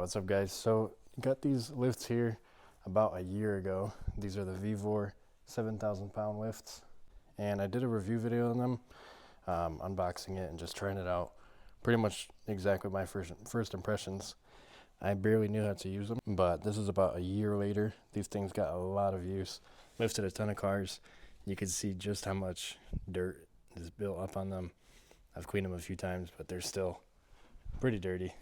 What's up, guys? So got these lifts here about a year ago. These are the Vevor 7,000 pound lifts, and I did a review video on them, unboxing it and just trying it out. Pretty much exactly my first impressions. I barely knew how to use them, but this is about a year later. These things got a lot of use. Lifted a ton of cars. You can see just how much dirt is built up on them. I've cleaned them a few times, but they're still pretty dirty.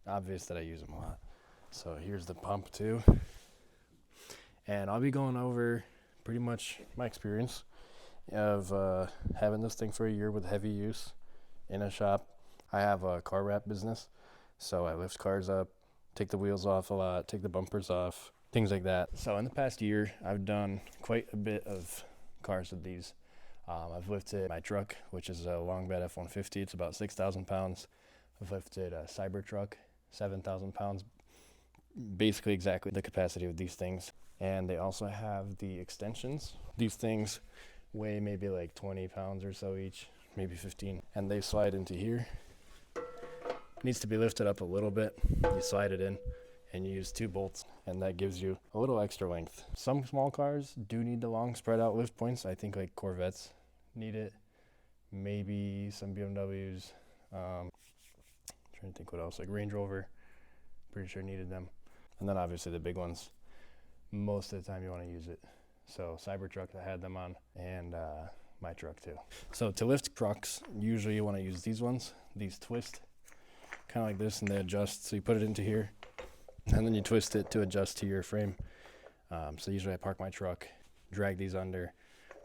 Obvious that I use them a lot. So here's the pump too. And I'll be going over pretty much my experience of having this thing for a year with heavy use in a shop. I have a car wrap business, so I lift cars up, take the wheels off a lot, take the bumpers off, things like that. So in the past year, I've done quite a bit of cars with these. I've lifted my truck, which is a long bed F-150. It's about 6,000 pounds. I've lifted a Cybertruck, 7,000 pounds, basically exactly the capacity of these things. And they also have the extensions. These things weigh maybe like 20 pounds or so each, maybe 15. And they slide into here. Needs to be lifted up a little bit. You slide it in and you use 2 bolts, and that gives you a little extra length. Some small cars do need the long spread out lift points. I think like Corvettes need it. Maybe some BMWs. Trying to think what else, like Range Rover, pretty sure needed them. And then obviously the big ones, most of the time you want to use it. So Cybertruck, I had them on, and my truck too. So to lift trucks, usually you want to use these ones. These twist kind of like this, and they adjust. So you put it into here, and then you twist it to adjust to your frame. So usually I park my truck, drag these under,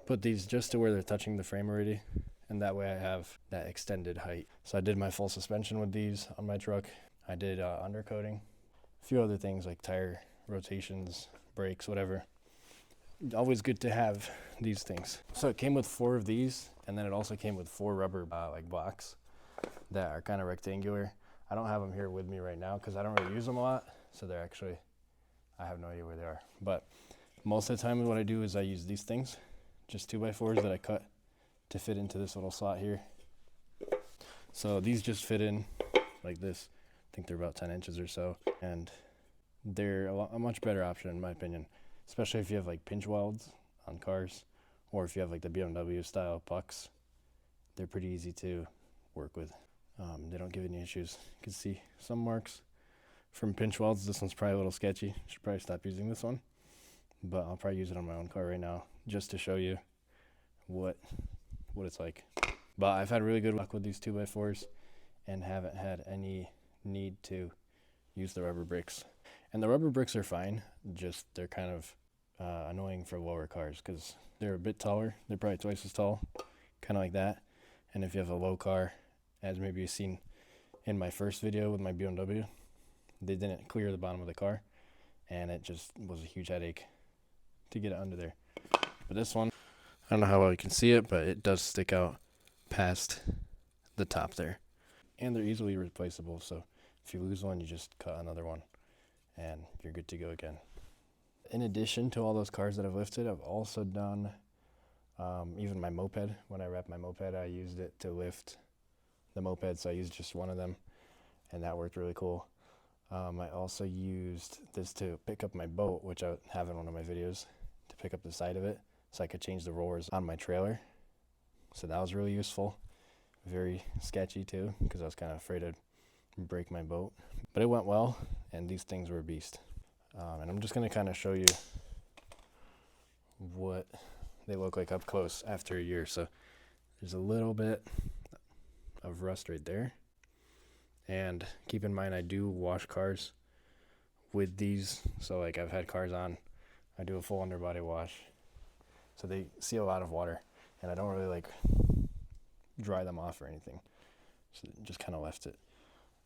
put these just to where they're touching the frame already, and that way I have that extended height. So I did my full suspension with these on my truck. I did undercoating, a few other things like tire rotations, brakes, whatever. Always good to have these things. So it came with 4 of these, and then it also came with 4 rubber like blocks that are kind of rectangular. I don't have them here with me right now because I don't really use them a lot. So they're actually, I have no idea where they are. But most of the time what I do is I use these things, just 2x4s that I cut to fit into this little slot here. So these just fit in like this. I think they're about 10 inches or so. And they're a much better option in my opinion, especially if you have like pinch welds on cars, or if you have like the BMW style pucks. They're pretty easy to work with. They don't give any issues. You can see some marks from pinch welds. This one's probably a little sketchy. Should probably stop using this one, but I'll probably use it on my own car right now just to show you what it's like. But I've had really good luck with these 2x4s and haven't had any need to use the rubber bricks. And the rubber bricks are fine, just they're kind of annoying for lower cars because they're a bit taller. They're probably twice as tall, kind of like that. And if you have a low car, as maybe you've seen in my first video with my BMW, they didn't clear the bottom of the car, and it just was a huge headache to get it under there. But this one, I don't know how well you can see it, but it does stick out past the top there. And they're easily replaceable, so if you lose one, you just cut another one, and you're good to go again. In addition to all those cars that I've lifted, I've also done even my moped. When I wrapped my moped, I used it to lift the moped, so I used just one of them, and that worked really cool. I also used this to pick up my boat, which I have in one of my videos, to pick up the side of it so I could change the rollers on my trailer. So that was really useful. Very sketchy too, because I was kind of afraid I'd break my boat. But it went well, and these things were a beast. And I'm just going to kind of show you what they look like up close after a year. So there's a little bit of rust right there. And keep in mind, I do wash cars with these. So like I've had cars on, I do a full underbody wash. So they see a lot of water, and I don't really like dry them off or anything. So just kind of left it.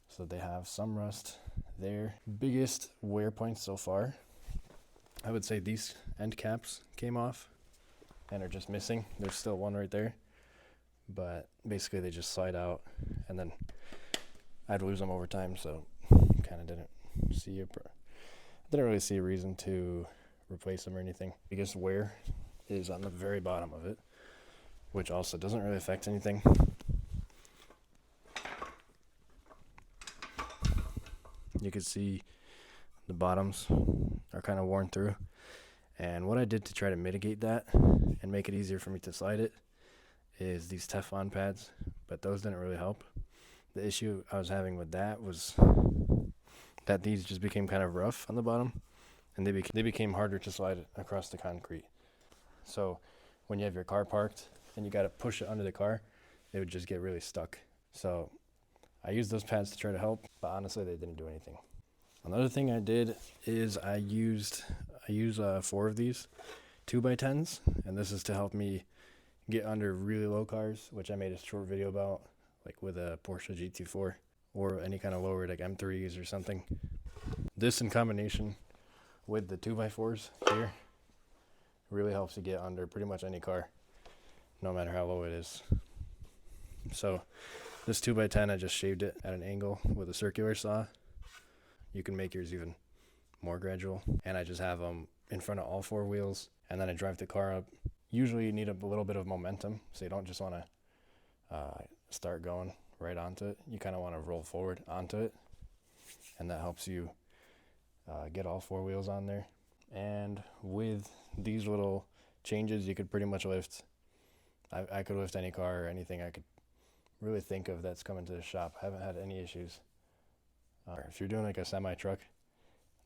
So they have some rust there. Biggest wear points so far, I would say these end caps came off and are just missing. There's still one right there, but basically they just slide out, and then I'd lose them over time, so kind of didn't really see a reason to replace them or anything. Biggest wear is on the very bottom of it, which also doesn't really affect anything. you can see the bottoms are kind of worn through. And what I did to try to mitigate that and make it easier for me to slide it is these Teflon pads, but those didn't really help. The issue I was having with that was that these just became kind of rough on the bottom, and they became harder to slide across the concrete. So when you have your car parked and you got to push it under the car, it would just get really stuck. So I used those pads to try to help, but honestly they didn't do anything. Another thing I did is I use 4 of these 2x10s, and this is to help me get under really low cars, which I made a short video about, like with a Porsche GT4 or any kind of lower, like M3s or something. This in combination with the 2x4s here really helps you get under pretty much any car, no matter how low it is. So this 2x10, I just shaved it at an angle with a circular saw. You can make yours even more gradual, and I just have them in front of all 4 wheels, and then I drive the car up. Usually you need a little bit of momentum, so you don't just want to start going right onto it. You kind of want to roll forward onto it, and that helps you get all 4 wheels on there. And with these little changes, you could pretty much lift, I could lift any car or anything I could really think of that's coming to the shop. I haven't had any issues. If you're doing like a semi truck,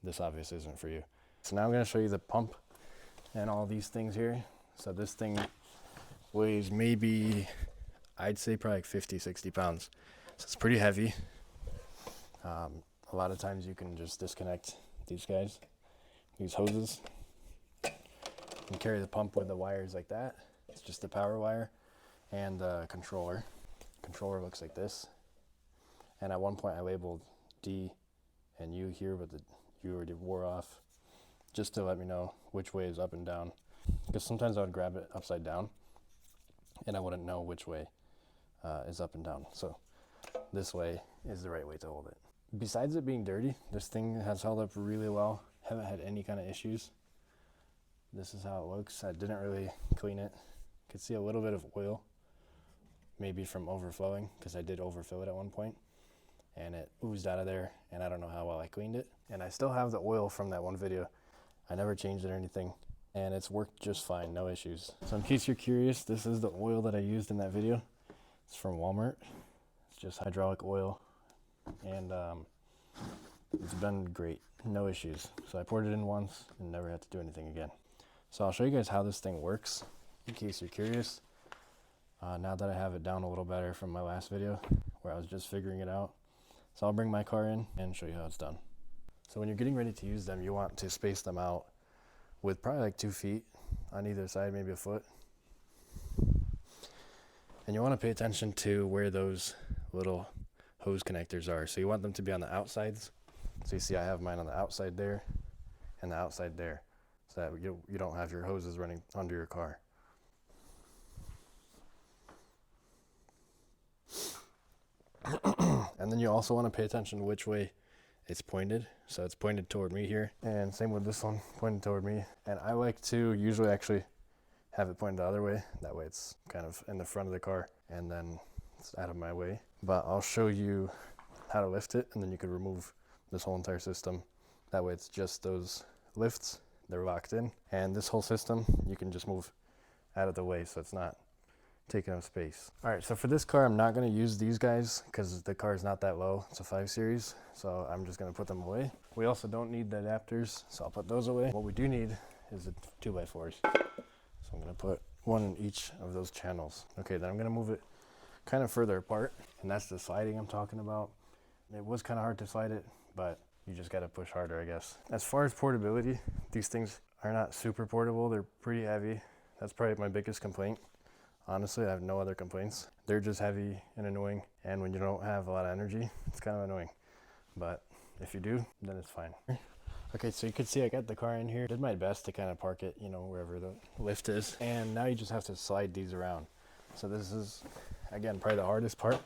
this obviously isn't for you. So now I'm going to show you the pump and all these things here. So this thing weighs maybe, I'd say probably like 50, 60 pounds. So it's pretty heavy. A lot of times you can just disconnect these hoses, and carry the pump with the wires like that. It's just the power wire and the controller. Controller looks like this. And at one point I labeled D and U here, but the U already wore off, just to let me know which way is up and down. Because sometimes I would grab it upside down and I wouldn't know which way is up and down. So this way is the right way to hold it. Besides it being dirty, this thing has held up really well. Haven't had any kind of issues. This is how it looks. I didn't really clean it. Could see a little bit of oil, maybe from overflowing, because I did overfill it at one point, and it oozed out of there, and I don't know how well I cleaned it. And I still have the oil from that one video. I never changed it or anything, and it's worked just fine, no issues. So in case you're curious, this is the oil that I used in that video. It's from Walmart. It's just hydraulic oil, and it's been great, no issues. So I poured it in once and never had to do anything again. So I'll show you guys how this thing works in case you're curious. Now that I have it down a little better from my last video where I was just figuring it out. So I'll bring my car in and show you how it's done. So when you're getting ready to use them, you want to space them out with probably like 2 feet on either side, maybe a foot. And you want to pay attention to where those little hose connectors are. So you want them to be on the outsides. So you see I have mine on the outside there and the outside there, so that you don't have your hoses running under your car. And then you also want to pay attention which way it's pointed. So it's pointed toward me here, and same with this one, pointed toward me. And I like to usually actually have it pointed the other way. That way it's kind of in the front of the car, and then it's out of my way. But I'll show you how to lift it, and then you could remove this whole entire system. That way it's just those lifts, they're locked in. And this whole system, you can just move out of the way so it's not taking up space. All right, so for this car, I'm not gonna use these guys because the car is not that low. It's a 5 Series, so I'm just gonna put them away. We also don't need the adapters, so I'll put those away. What we do need is the 2x4s. So I'm gonna put one in each of those channels. Okay, then I'm gonna move it kind of further apart, and that's the sliding I'm talking about. It was kind of hard to slide it, but you just gotta push harder, I guess. As far as portability, these things are not super portable. They're pretty heavy. That's probably my biggest complaint. Honestly, I have no other complaints. They're just heavy and annoying, and when you don't have a lot of energy, it's kind of annoying. But if you do, then it's fine. Okay, so you can see I got the car in here. Did my best to kind of park it, you know, wherever the lift is. And now you just have to slide these around. So this is, again, probably the hardest part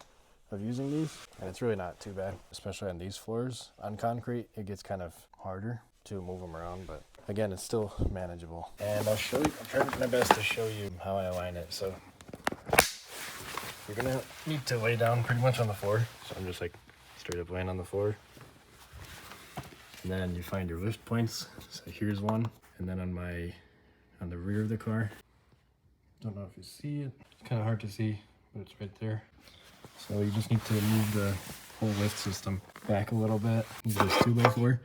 of using these. And it's really not too bad, especially on these floors. On concrete, it gets kind of harder to move them around, but again, it's still manageable. And I'll show you, I'm trying my best to show you how I align it. So you're gonna need to lay down pretty much on the floor. So I'm just like straight up laying on the floor. And then you find your lift points. So here's one, and then on the rear of the car. Don't know if you see it. It's kind of hard to see, but it's right there. So you just need to move the whole lift system back a little bit. Use this 2x4.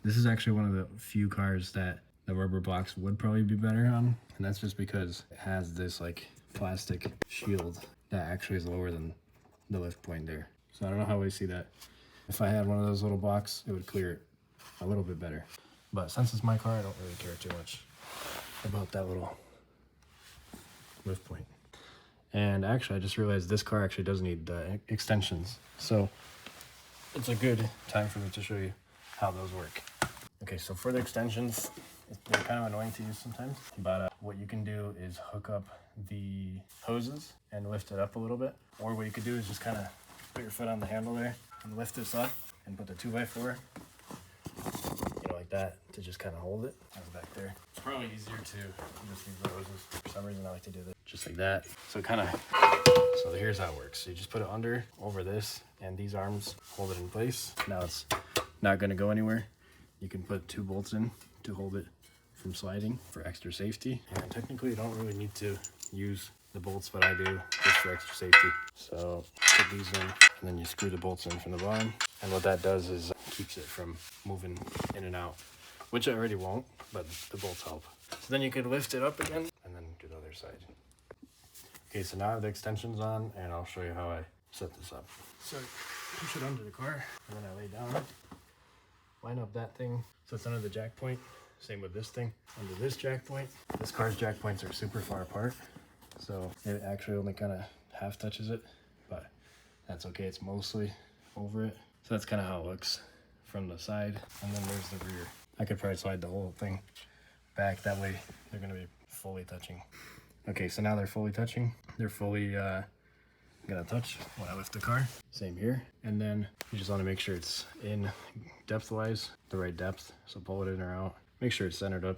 This is actually one of the few cars that the rubber blocks would probably be better on, and that's just because it has this like plastic shield that actually is lower than the lift point there. So I don't know how I see that. If I had one of those little blocks, it would clear it a little bit better. But since it's my car, I don't really care too much about that little lift point. And actually, I just realized this car actually does need the extensions. So it's a good time for me to show you how those work. Okay, so for the extensions, they're kind of annoying to use sometimes, but what you can do is hook up the hoses and lift it up a little bit. Or what you could do is just kind of put your foot on the handle there and lift this up and put the 2x4, like that, to just kind of hold it. Back there. It's probably easier to just use the hoses. For some reason, I like to do this just like that. So so here's how it works. So you just put it over this, and these arms hold it in place. Now it's not going to go anywhere. You can put 2 bolts in to hold it from sliding for extra safety. And technically, you don't really need to use the bolts, but I do just for extra safety. So put these in, and then you screw the bolts in from the bottom. And what that does is keeps it from moving in and out, which I already won't, but the bolts help. So then you could lift it up again and then do the other side. Okay, so now I have the extensions on, and I'll show you how I set this up. So push it under the car, and then I lay down, line up that thing so it's under the jack point. Same with this thing, under this jack point. This car's jack points are super far apart, so it actually only kind of half touches it, but that's okay, it's mostly over it. So that's kind of how it looks from the side, and then there's the rear. I could probably slide the whole thing back, that way they're going to be fully touching. Okay, so now they're fully touching. They're fully gonna touch when I lift the car. Same here. And then you just want to make sure it's in depth-wise, the right depth. So pull it in or out. Make sure it's centered up.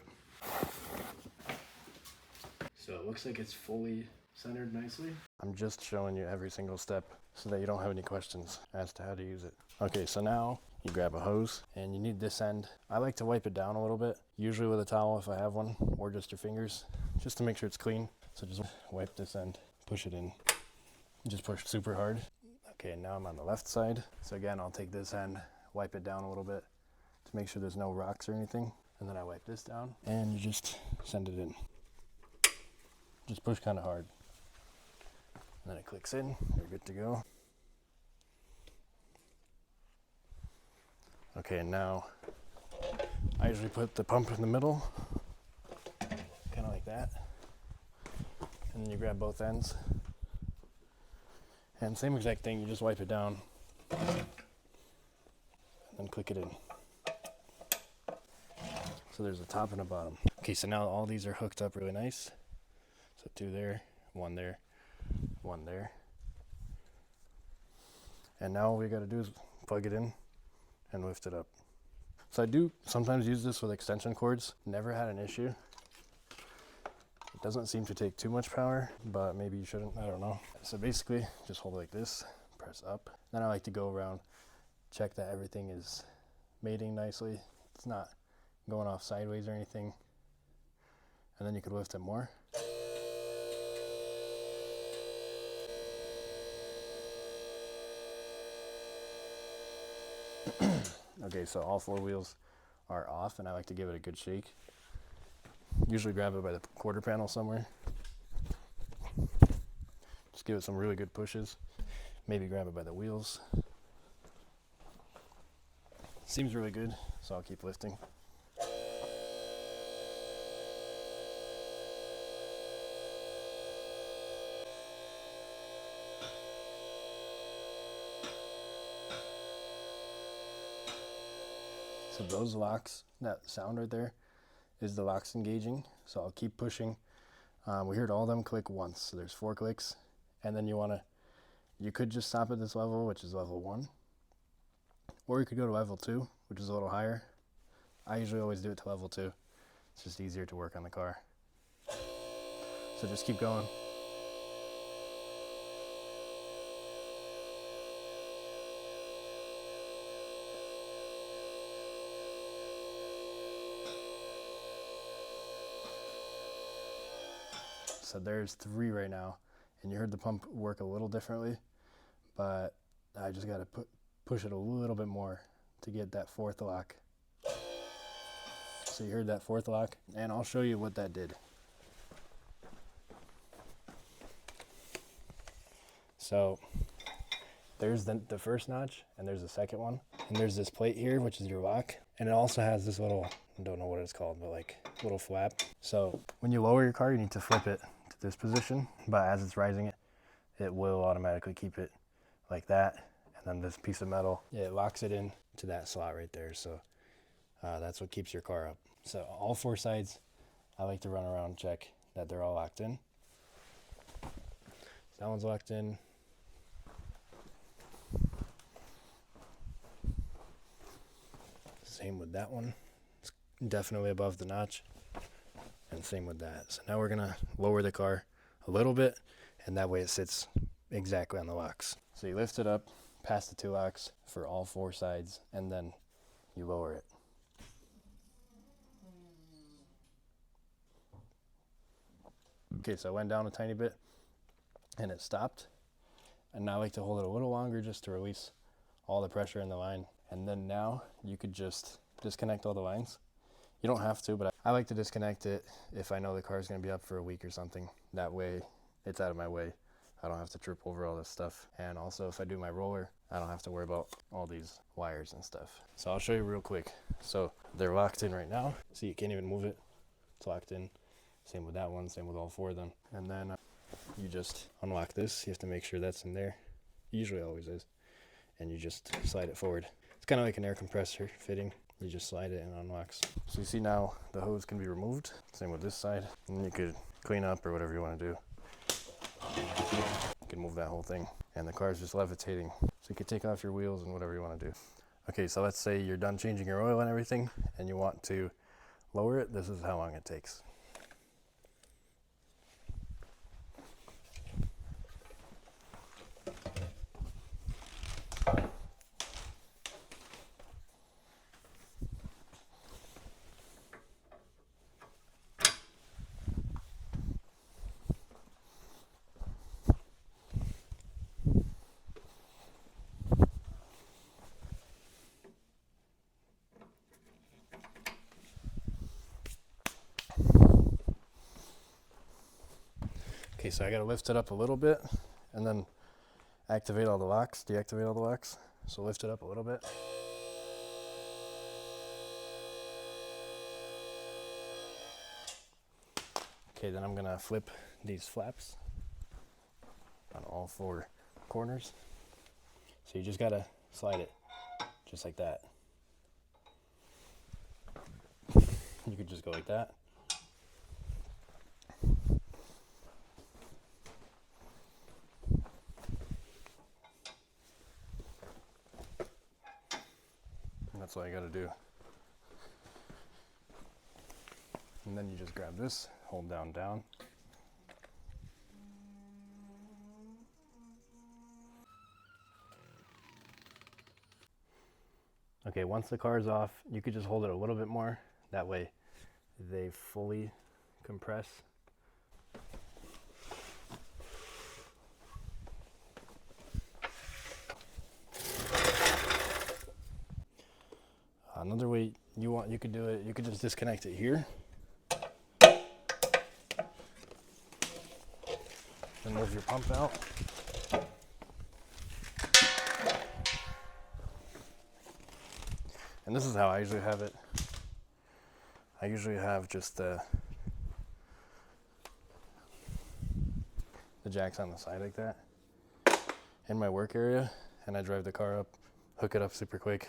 So it looks like it's fully centered nicely. I'm just showing you every single step so that you don't have any questions as to how to use it. Okay, so now you grab a hose and you need this end. I like to wipe it down a little bit, usually with a towel if I have one, or just your fingers, just to make sure it's clean. So just wipe this end, push it in, just push super hard. Okay, now I'm on the left side. So again, I'll take this end, wipe it down a little bit to make sure there's no rocks or anything. And then I wipe this down and you just send it in. Just push kind of hard. And then it clicks in, you're good to go. Okay, and now I usually put the pump in the middle, kind of like that. And then you grab both ends. And same exact thing, you just wipe it down and then click it in. So there's a top and a bottom. Okay, so now all these are hooked up really nice. So 2 there, 1 there, 1 there. And now all we gotta do is plug it in and lift it up. So I do sometimes use this with extension cords. Never had an issue. It doesn't seem to take too much power, but maybe you shouldn't, I don't know. So basically, just hold it like this, press up. Then I like to go around, check that everything is mating nicely. It's not going off sideways or anything. And then you could lift it more. Okay, so all 4 wheels are off, and I like to give it a good shake. Usually grab it by the quarter panel somewhere. Just give it some really good pushes. Maybe grab it by the wheels. Seems really good, so I'll keep lifting. So those locks, that sound right there, is the locks engaging. So I'll keep pushing. We heard all of them click once, so there's 4 clicks. And then you could just stop at this level, which is level 1. Or you could go to level 2, which is a little higher. I usually always do it to level 2. It's just easier to work on the car. So just keep going. So there's 3 right now, and you heard the pump work a little differently, but I just got to push it a little bit more to get that 4th lock. So you heard that 4th lock, and I'll show you what that did. So there's the first notch, and there's the second one, and there's this plate here, which is your lock, and it also has this little, I don't know what it's called, but like little flap. So when you lower your car, you need to flip it to this position, but as it's rising, it will automatically keep it like that. And then this piece of metal, it locks it in to that slot right there. So that's what keeps your car up. So all 4 sides, I like to run around, check that they're all locked in. So that one's locked in. Same with that one. It's definitely above the notch. And same with that. So now we're gonna lower the car a little bit, and that way it sits exactly on the locks. So you lift it up past the 2 locks for all 4 sides, and then you lower it. Okay, so I went down a tiny bit and it stopped. And now I like to hold it a little longer just to release all the pressure in the line. And then now you could just disconnect all the lines. You don't have to, but I like to disconnect it if I know the car is going to be up for a week or something. That way it's out of my way. I don't have to trip over all this stuff. And also if I do my roller, I don't have to worry about all these wires and stuff. So I'll show you real quick. So they're locked in right now. See, you can't even move it. It's locked in. Same with that one, same with all 4 of them. And then you just unlock this. You have to make sure that's in there. Usually always is. And you just slide it forward. It's kind of like an air compressor fitting. You just slide it and it unlocks. So you see now the hose can be removed. Same with this side. And you could clean up or whatever you want to do. You can move that whole thing. And the car is just levitating. So you can take off your wheels and whatever you want to do. Okay, so let's say you're done changing your oil and everything and you want to lower it. This is how long it takes. Okay, so I gotta lift it up a little bit and then activate all the locks, deactivate all the locks. So lift it up a little bit. Okay, then I'm gonna flip these flaps on all 4 corners. So you just gotta slide it just like that. You could just go like that. That's all you gotta do. And then you just grab this, hold down, down. Okay, once the car is off, you could just hold it a little bit more. That way they fully compress. Another way you could do it, you could just disconnect it here. Then move your pump out. And this is how I usually have it. I usually have just the jacks on the side like that in my work area, and I drive the car up, hook it up super quick,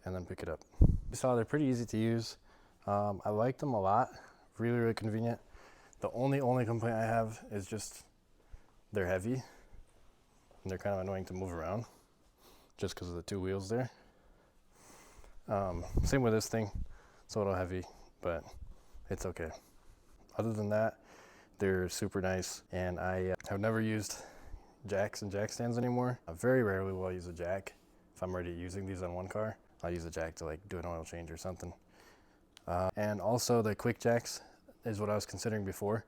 and then pick it up. You saw they're pretty easy to use. I like them a lot. Really, really convenient. The only complaint I have is just they're heavy and they're kind of annoying to move around just because of the 2 wheels there. Same with this thing. It's a little heavy, but it's okay. Other than that, they're super nice, and I have never used jacks and jack stands anymore. I very rarely will use a jack. If I'm already using these on one car, I'll use a jack to like do an oil change or something. And also the quick jacks, is what I was considering before,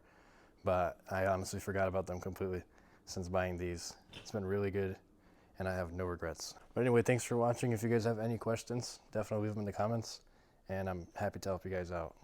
but I honestly forgot about them completely since buying these. It's been really good, and I have no regrets. But anyway, thanks for watching. If you guys have any questions, definitely leave them in the comments, and I'm happy to help you guys out.